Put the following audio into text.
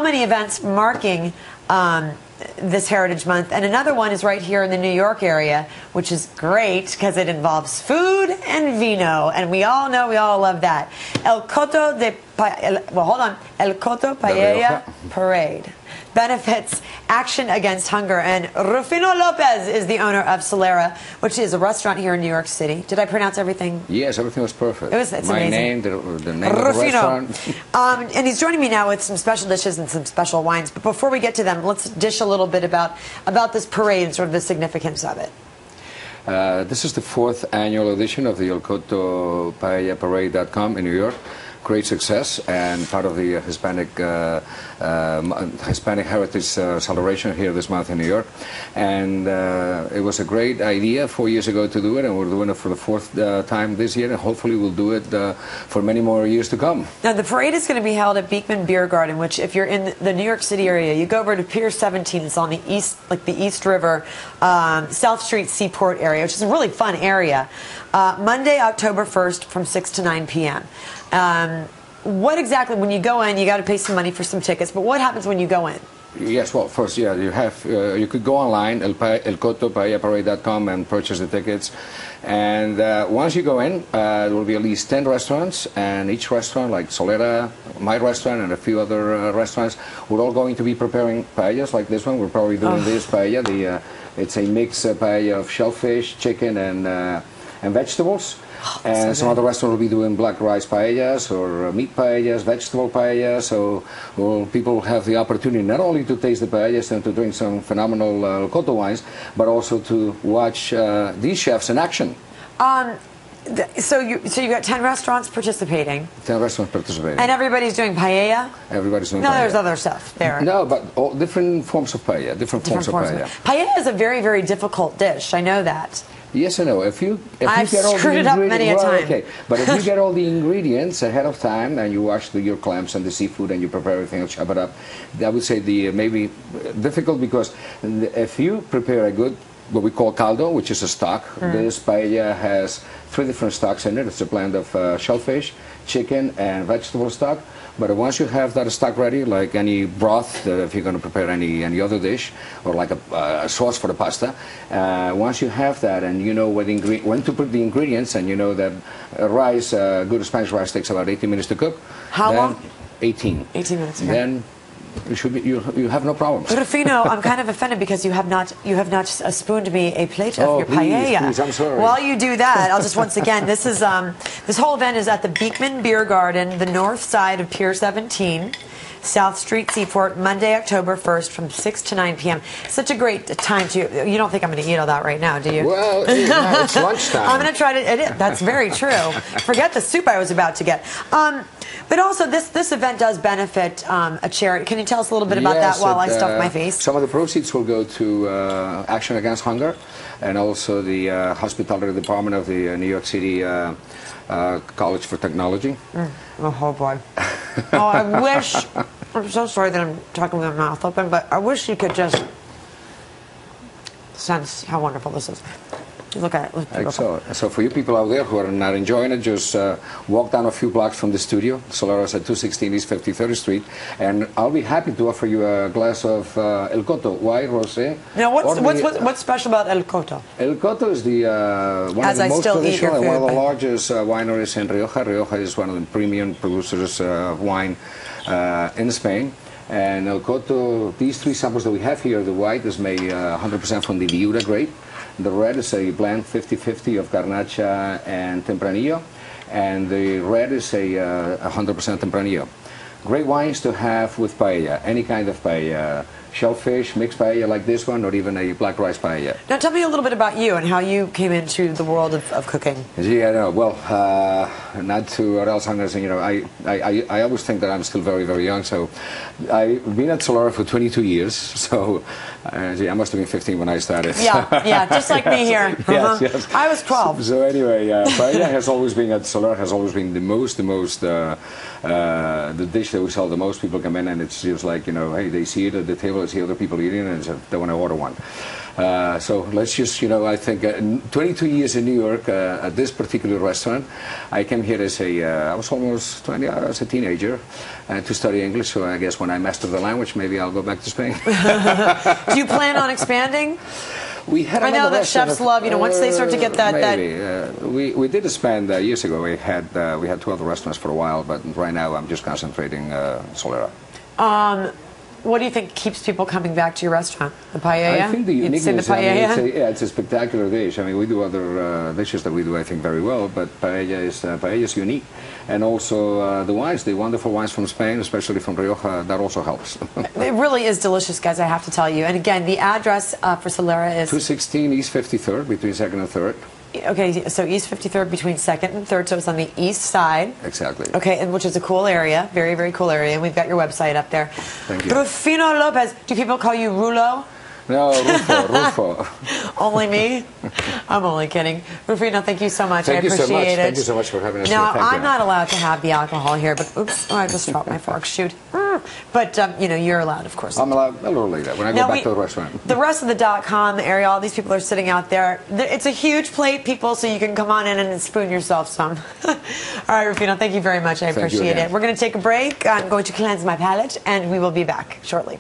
many events marking this Heritage Month, and another one is right here in the New York area, which is great because it involves food and vino, and we all know, we all love that. El Coto Paella Parade benefits Action Against Hunger, and Rufino Lopez is the owner of Solera, which is a restaurant here in New York City. Did I pronounce everything? Yes, everything was perfect. It's My amazing. name, the name of the restaurant. And he's joining me now with some special dishes and some special wines. But before we get to them, let's dish a little bit about this parade and sort of the significance of it. This is the 4th annual edition of the El Coto Paella Parade.com in New York. Great success and part of the Hispanic Heritage celebration here this month in New York. And it was a great idea 4 years ago to do it, and we're doing it for the 4th time this year, and hopefully we'll do it for many more years to come. Now, the parade is going to be held at Beekman Beer Garden, which, if you're in the New York City area, you go over to Pier 17. It's on the east, like the East River, South Street Seaport area, which is a really fun area. Monday, October 1st, from 6 to 9 p.m. What exactly, when you go in, you got to pay some money for some tickets, but what happens when you go in? Yes, well, first, yeah, you could go online, elcotopaellaparade.com, and purchase the tickets. And once you go in, there will be at least 10 restaurants, and each restaurant, like Solera, my restaurant, and a few other restaurants, we're all going to be preparing paellas like this one. We're probably doing this paella. It's a mix paella of shellfish, chicken, and vegetables. And some other restaurants will be doing black rice paellas or meat paellas, vegetable paellas, so people will have the opportunity not only to taste the paellas and to drink some phenomenal Coto wines, but also to watch these chefs in action. So you got 10 restaurants participating. 10 restaurants participating. And everybody's doing paella? Everybody's doing paella. No, there's other stuff there. No, but all different forms of paella, different forms of paella. Paella is a very, very difficult dish. I know that. Yes, I know. If you get all screwed it up many a time. Okay. But if you get all the ingredients ahead of time and you wash your clams and the seafood and you prepare everything and chop it up, I would say maybe difficult, because if you prepare a good, what we call caldo, which is a stock, this paella has 3 different stocks in it. It's a blend of shellfish, chicken, and vegetable stock. But once you have that stock ready, like any broth, if you're going to prepare any other dish, or like a sauce for the pasta, once you have that and you know when to put the ingredients, and you know that rice, good Spanish rice, takes about 18 minutes to cook. How long? 18. 18 minutes. Okay. Then you have no problems. Rufino, I'm kind of offended because you have not spooned me a plate of your paella. Please, I'm sorry. While you do that, I'll just once again, this whole event is at the Beekman Beer Garden, the north side of Pier 17, South Street Seaport, Monday, October 1st, from 6 to 9 p.m. Such a great time to. You don't think I'm going to eat all that right now, do you? Well, it's lunchtime. I'm going to try to. That's very true. Forget the soup I was about to get. But also, this event does benefit a charity. Can you tell us a little bit about that while I stuff my face? Some of the proceeds will go to Action Against Hunger, and also the hospitality department of the New York City College for Technology. Oh boy. Oh, I wish. I'm so sorry that I'm talking with my mouth open, but I wish you could just sense how wonderful this is. Look at it. Excellent. So for you people out there who are not enjoying it, just walk down a few blocks from the studio. Solera's at 216 East 53rd Street, and I'll be happy to offer you a glass of El Coto, white rosé. Now, what's special about El Coto? El Coto is one of the most traditional and one of the largest wineries in Rioja. Rioja is one of the premium producers of wine in Spain. And El Coto, these 3 samples that we have here, the white is made 100% from the Viura grape. The red is a blend 50-50 of Garnacha and Tempranillo, and the red is a 100% Tempranillo. Great wines to have with paella, any kind of paella, shellfish, mixed paella like this one, or even a black rice paella. Now tell me a little bit about you and how you came into the world of cooking. Yeah, no, well, not to Alzheimer's, I always think that I'm still very, very young, so I've been at Solera for 22 years, so I must have been 15 when I started. Yeah, just like me here. Yes, yes. I was 12. So anyway, paella has always been at Solera, has always been the dish that we sell the most. People come in and it's just like, hey, they see it at the table, they see other people eating it, and they want to order one. So let's just, I think 22 years in New York at this particular restaurant. I came here as I was almost 20, as a teenager to study English. So I guess when I master the language, maybe I'll go back to Spain. Do you plan on expanding? I know that chefs love, once they start to get that. Maybe. We did expand years ago. We had 12 restaurants for a while, but right now I'm just concentrating Solera. What do you think keeps people coming back to your restaurant? The paella? I think the uniqueness, it's a spectacular dish. I mean, we do other dishes that we do, I think, very well, but paella is unique. And also the wines, the wonderful wines from Spain, especially from Rioja, that also helps. It really is delicious, guys, I have to tell you. And again, the address for Solera is 216 East 53rd, between 2nd and 3rd. Okay, so East 53rd between 2nd and 3rd, so it's on the east side. Exactly. Okay, and which is a cool area, very, very cool area, and we've got your website up there. Thank you. Rufino Lopez, do people call you Rulo? No, Rufo. Only me? I'm only kidding. Rufino, thank you so much. I appreciate it. Thank you so much for having us now, here. I'm not allowed to have the alcohol here, but oops, I just dropped my fork. Shoot. But, you're allowed, of course. I'm allowed a little later when I go back to the restaurant. The rest of the .com area, all these people are sitting out there. It's a huge plate, people, so you can come on in and spoon yourself some. All right, Rufino, thank you very much. I appreciate it. We're going to take a break. I'm going to cleanse my palate, and we will be back shortly.